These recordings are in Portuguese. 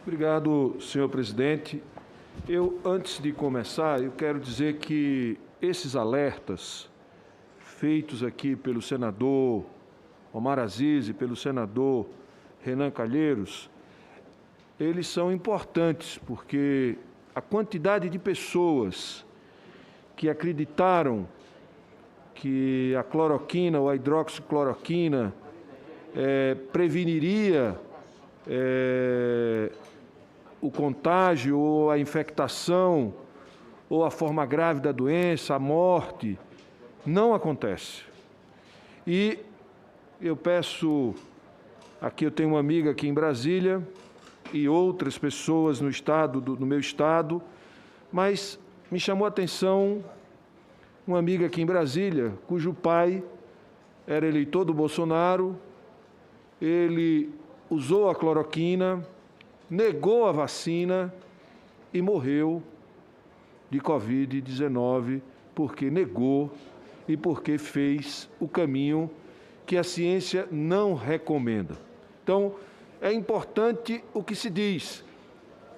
Obrigado, senhor presidente. Antes de começar, eu quero dizer que esses alertas feitos aqui pelo senador Omar Aziz e pelo senador Renan Calheiros, eles são importantes, porque a quantidade de pessoas que acreditaram que a cloroquina ou a hidroxicloroquina preveniria o contágio ou a infectação ou a forma grave da doença, a morte, não acontece. E eu peço, aqui eu tenho uma amiga aqui em Brasília e outras pessoas no estado, no meu estado, mas me chamou a atenção uma amiga aqui em Brasília, cujo pai era eleitor do Bolsonaro, ele usou a cloroquina, negou a vacina e morreu de Covid-19 porque negou e porque fez o caminho que a ciência não recomenda. Então, é importante o que se diz.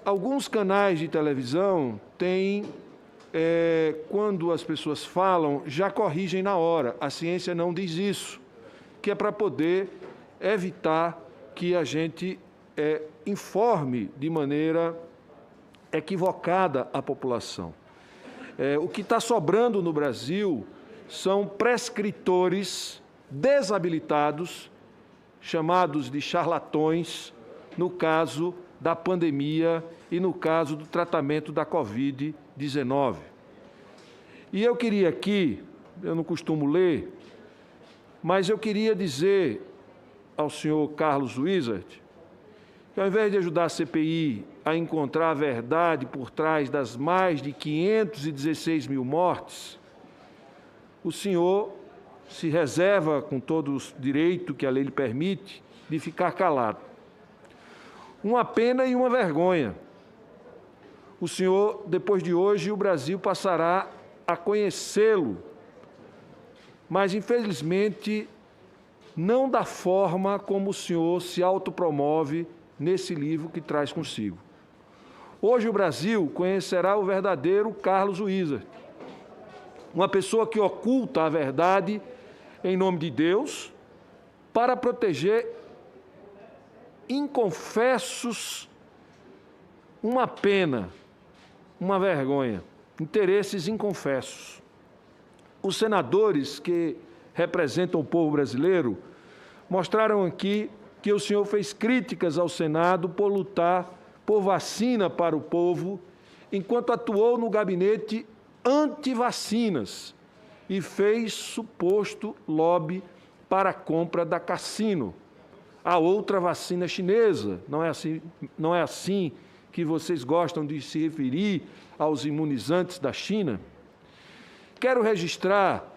Alguns canais de televisão têm, quando as pessoas falam, já corrigem na hora. A ciência não diz isso, que é para poder evitar que a gente informe de maneira equivocada a população. O que está sobrando no Brasil são prescritores desabilitados, chamados de charlatões, no caso da pandemia e no caso do tratamento da Covid-19. E eu queria aqui, eu não costumo ler, mas eu queria dizer ao senhor Carlos Wizard, que ao invés de ajudar a CPI a encontrar a verdade por trás das mais de 516 mil mortes, o senhor se reserva, com todo o direito que a lei lhe permite, de ficar calado. Uma pena e uma vergonha. O senhor, depois de hoje, o Brasil passará a conhecê-lo, mas, infelizmente, não da forma como o senhor se autopromove nesse livro que traz consigo. Hoje o Brasil conhecerá o verdadeiro Carlos Wizard, uma pessoa que oculta a verdade em nome de Deus para proteger inconfessos, uma pena, uma vergonha, interesses inconfessos. Os senadores que representam o povo brasileiro mostraram aqui que o senhor fez críticas ao Senado por lutar por vacina para o povo, enquanto atuou no gabinete anti-vacinas e fez suposto lobby para a compra da Cassino, a outra vacina chinesa. Não é assim que vocês gostam de se referir aos imunizantes da China? Quero registrar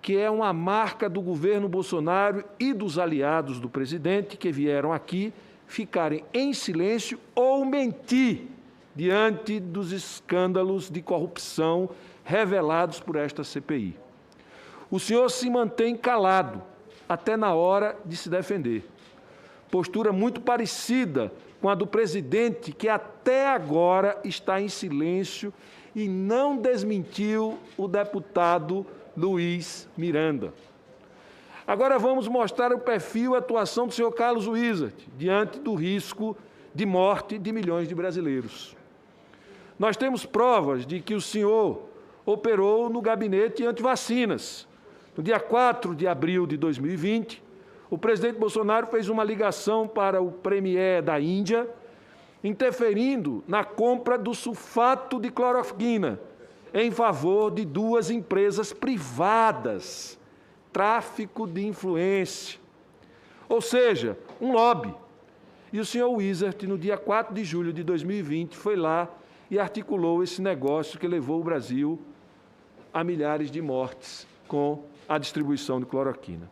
que é uma marca do governo Bolsonaro e dos aliados do presidente que vieram aqui ficarem em silêncio ou mentir diante dos escândalos de corrupção revelados por esta CPI. O senhor se mantém calado até na hora de se defender. Postura muito parecida com a do presidente, que até agora está em silêncio e não desmentiu o deputado Luiz Miranda. Agora vamos mostrar o perfil e a atuação do senhor Carlos Wizard diante do risco de morte de milhões de brasileiros. Nós temos provas de que o senhor operou no gabinete anti-vacinas. No dia 4 de abril de 2020, o presidente Bolsonaro fez uma ligação para o premier da Índia, interferindo na compra do sulfato de cloroquina em favor de duas empresas privadas, tráfico de influência, ou seja, um lobby. E o senhor Wizard, no dia 4 de julho de 2020, foi lá e articulou esse negócio que levou o Brasil a milhares de mortes com a distribuição de cloroquina.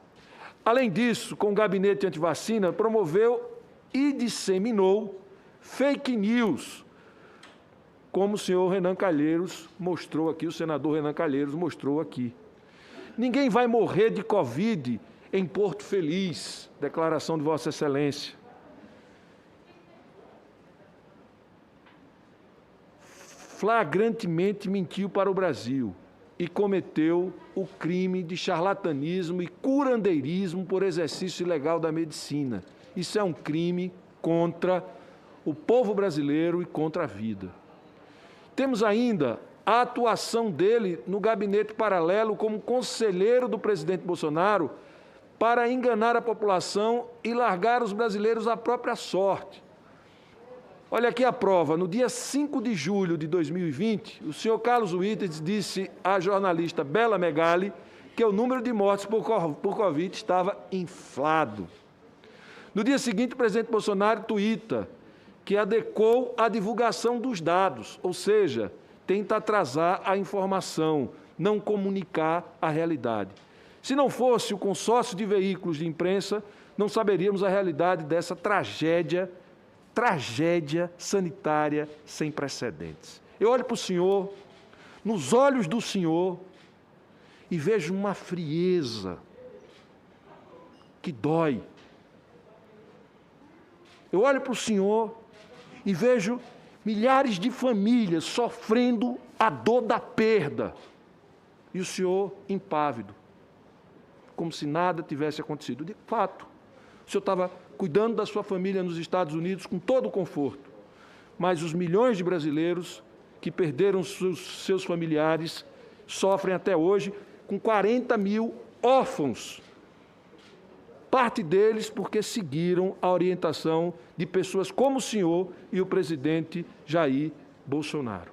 Além disso, com o gabinete antivacina, promoveu e disseminou fake news, como o senhor Renan Calheiros mostrou aqui, o senador Renan Calheiros mostrou aqui. Ninguém vai morrer de Covid em Porto Feliz, declaração de Vossa Excelência. flagrantemente mentiu para o Brasil e cometeu o crime de charlatanismo e curandeirismo por exercício ilegal da medicina. Isso é um crime contra o povo brasileiro e contra a vida. Temos ainda a atuação dele no gabinete paralelo como conselheiro do presidente Bolsonaro para enganar a população e largar os brasileiros à própria sorte. Olha aqui a prova. No dia 5 de julho de 2020, o senhor Carlos Witers disse à jornalista Bela Megali que o número de mortes por Covid estava inflado. No dia seguinte, o presidente Bolsonaro tuita que adequou a divulgação dos dados, ou seja, tenta atrasar a informação, não comunicar a realidade. Se não fosse o consórcio de veículos de imprensa, não saberíamos a realidade dessa tragédia sanitária sem precedentes. Eu olho para o senhor, nos olhos do senhor, e vejo uma frieza que dói. Eu olho para o senhor e vejo milhares de famílias sofrendo a dor da perda. E o senhor impávido, como se nada tivesse acontecido. De fato, o senhor estava cuidando da sua família nos Estados Unidos com todo o conforto. Mas os milhões de brasileiros que perderam seus familiares sofrem até hoje com 40 mil órfãos. Parte deles porque seguiram a orientação de pessoas como o senhor e o presidente Jair Bolsonaro.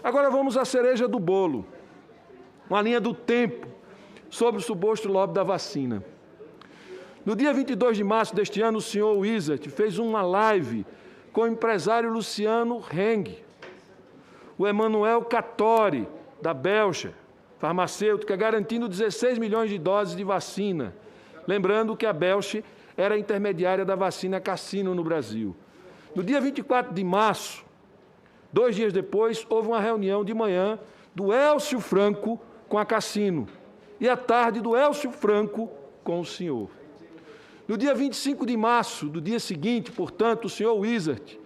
Agora vamos à cereja do bolo, uma linha do tempo sobre o suposto lobby da vacina. No dia 22 de março deste ano, o senhor Wizard fez uma live com o empresário Luciano Heng, o Emanuel Cattori, da Belcher, farmacêutica, garantindo 16 milhões de doses de vacina. Lembrando que a Belcher era a intermediária da vacina Cassino no Brasil. No dia 24 de março, 2 dias depois, houve uma reunião de manhã do Élcio Franco com a Cassino e à tarde do Élcio Franco com o senhor. No dia 25 de março, do dia seguinte, portanto, o senhor Wizard,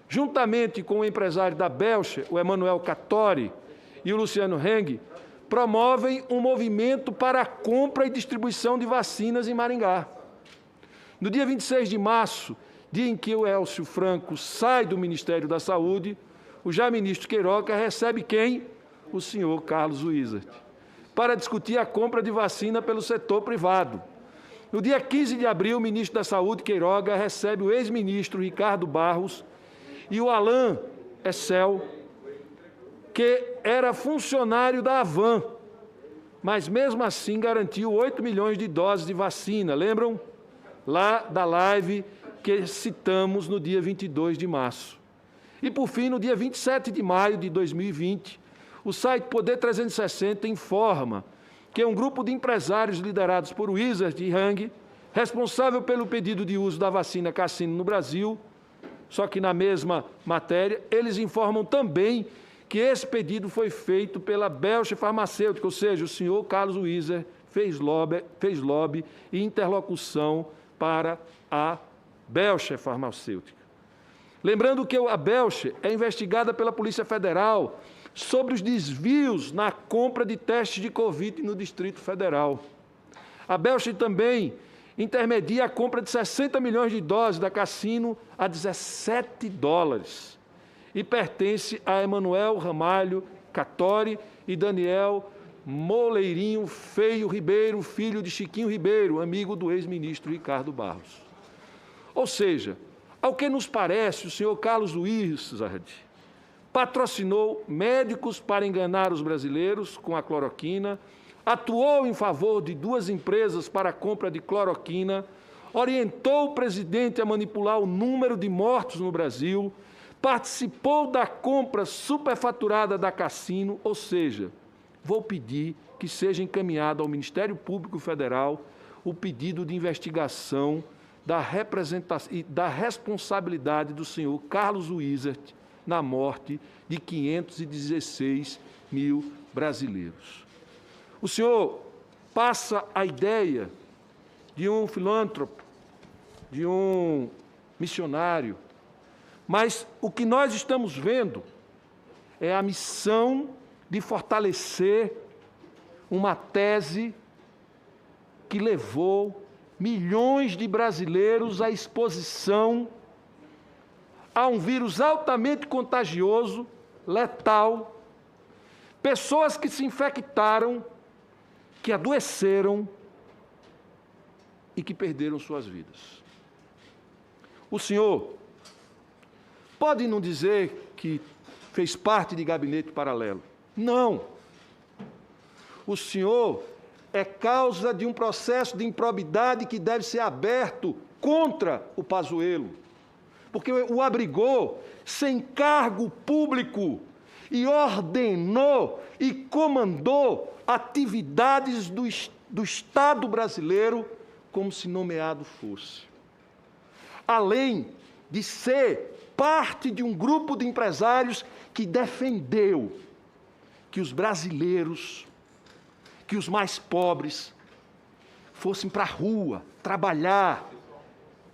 juntamente com o empresário da Belcher, o Emanuel Cattori e o Luciano Heng, promovem um movimento para a compra e distribuição de vacinas em Maringá. No dia 26 de março, dia em que o Élcio Franco sai do Ministério da Saúde, o já ministro Queiroga recebe quem? O senhor Carlos Wizard, para discutir a compra de vacina pelo setor privado. No dia 15 de abril, o ministro da Saúde, Queiroga, recebe o ex-ministro Ricardo Barros e o Alain Essel, que era funcionário da Avan, mas mesmo assim garantiu 8 milhões de doses de vacina. Lembram? Lá da live que citamos no dia 22 de março. E, por fim, no dia 27 de maio de 2020, o site Poder 360 informa que um grupo de empresários liderados por Wizard e Heng, responsável pelo pedido de uso da vacina Cassino no Brasil, só que na mesma matéria, eles informam também que esse pedido foi feito pela Belcher Farmacêutica, ou seja, o senhor Carlos Wizard fez lobby e interlocução para a Belcher Farmacêutica. Lembrando que a Belcher é investigada pela Polícia Federal sobre os desvios na compra de testes de Covid no Distrito Federal. A Belcher também intermedia a compra de 60 milhões de doses da Cassino a $17 e pertence a Emanuel Ramalho Cattori e Daniel Moleirinho Feio Ribeiro, filho de Chiquinho Ribeiro, amigo do ex-ministro Ricardo Barros. Ou seja, ao que nos parece, o senhor Carlos Wizard patrocinou médicos para enganar os brasileiros com a cloroquina, atuou em favor de 2 empresas para a compra de cloroquina, orientou o presidente a manipular o número de mortos no Brasil, participou da compra superfaturada da Cassino, ou seja, vou pedir que seja encaminhado ao Ministério Público Federal o pedido de investigação da responsabilidade do senhor Carlos Wizard na morte de 516 mil brasileiros. O senhor passa a ideia de um filântropo, de um missionário, mas o que nós estamos vendo é a missão de fortalecer uma tese que levou milhões de brasileiros à exposição a um vírus altamente contagioso, letal, pessoas que se infectaram, que adoeceram e que perderam suas vidas. O senhor pode não dizer que fez parte de gabinete paralelo. Não. O senhor é causa de um processo de improbidade que deve ser aberto contra o Pazuello, porque o abrigou sem cargo público e ordenou e comandou atividades do Estado brasileiro como se nomeado fosse. Além de ser parte de um grupo de empresários que defendeu que os brasileiros, que os mais pobres, fossem para a rua trabalhar,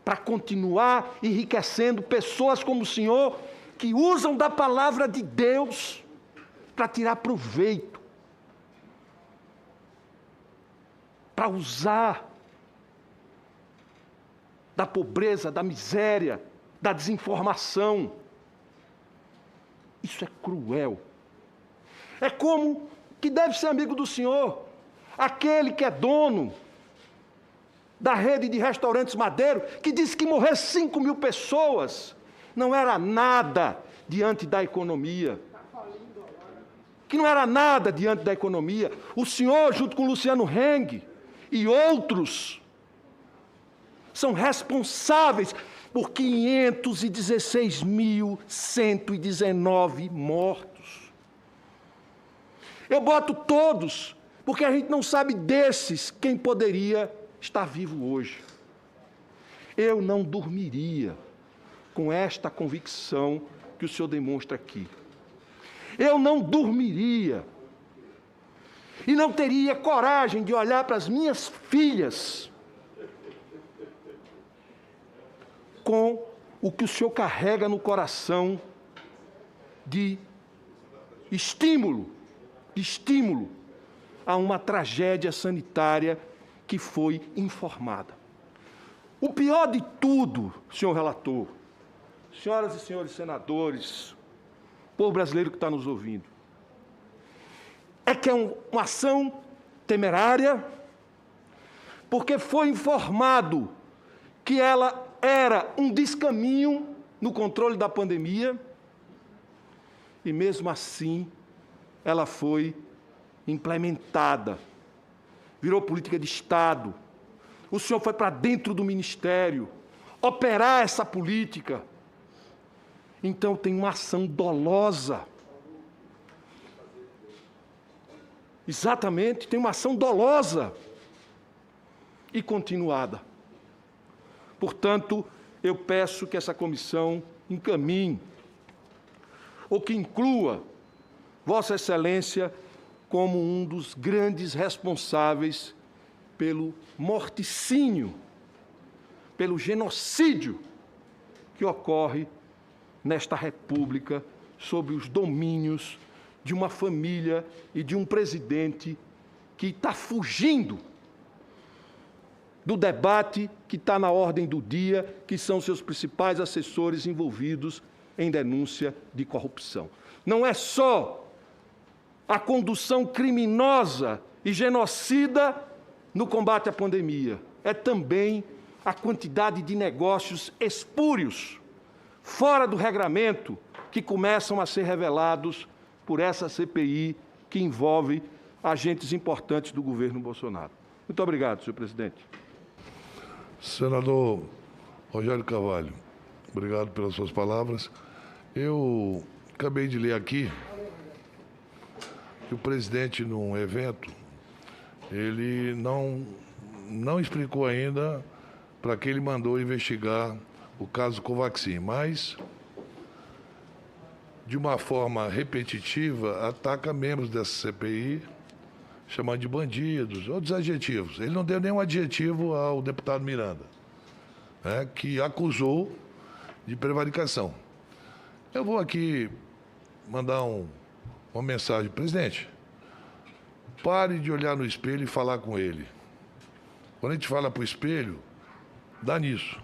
para continuar enriquecendo pessoas como o senhor, que usam da palavra de Deus para tirar proveito, para usar da pobreza, da miséria, da desinformação. Isso é cruel. É como que deve ser amigo do senhor, aquele que é dono da rede de restaurantes Madeiro, que disse que morrer 5.000 pessoas não era nada diante da economia. Que não era nada diante da economia. O senhor, junto com Luciano Heng e outros, são responsáveis por 516.119 mortos. Eu boto todos, porque a gente não sabe desses quem poderia estar vivo hoje. Eu não dormiria com esta convicção que o senhor demonstra aqui. Eu não dormiria e não teria coragem de olhar para as minhas filhas com o que o senhor carrega no coração de estímulo a uma tragédia sanitária que foi informada. O pior de tudo, senhor relator, senhoras e senhores senadores, povo brasileiro que está nos ouvindo, é que é uma ação temerária, porque foi informado que ela era um descaminho no controle da pandemia, e mesmo assim ela foi implementada, virou política de Estado. O senhor foi para dentro do ministério operar essa política. Então tem uma ação dolosa. Exatamente, tem uma ação dolosa e continuada. Portanto, eu peço que essa comissão encaminhe, ou que inclua Vossa Excelência como um dos grandes responsáveis pelo morticínio, pelo genocídio que ocorre nesta República sob os domínios de uma família e de um presidente que está fugindo do debate que está na ordem do dia, que são seus principais assessores envolvidos em denúncia de corrupção. Não é só a condução criminosa e genocida no combate à pandemia, é também a quantidade de negócios espúrios, fora do regramento, que começam a ser revelados por essa CPI que envolve agentes importantes do governo Bolsonaro. Muito obrigado, senhor presidente. Senador Rogério Carvalho, obrigado pelas suas palavras. Eu acabei de ler aqui que o presidente, num evento, ele não explicou ainda para que ele mandou investigar o caso Covaxin, mas, de uma forma repetitiva, ataca membros dessa CPI, chamando de bandidos, outros adjetivos. Ele não deu nenhum adjetivo ao deputado Miranda, que acusou de prevaricação. Eu vou aqui mandar uma mensagem. Presidente, pare de olhar no espelho e falar com ele. Quando a gente fala para o espelho, dá nisso.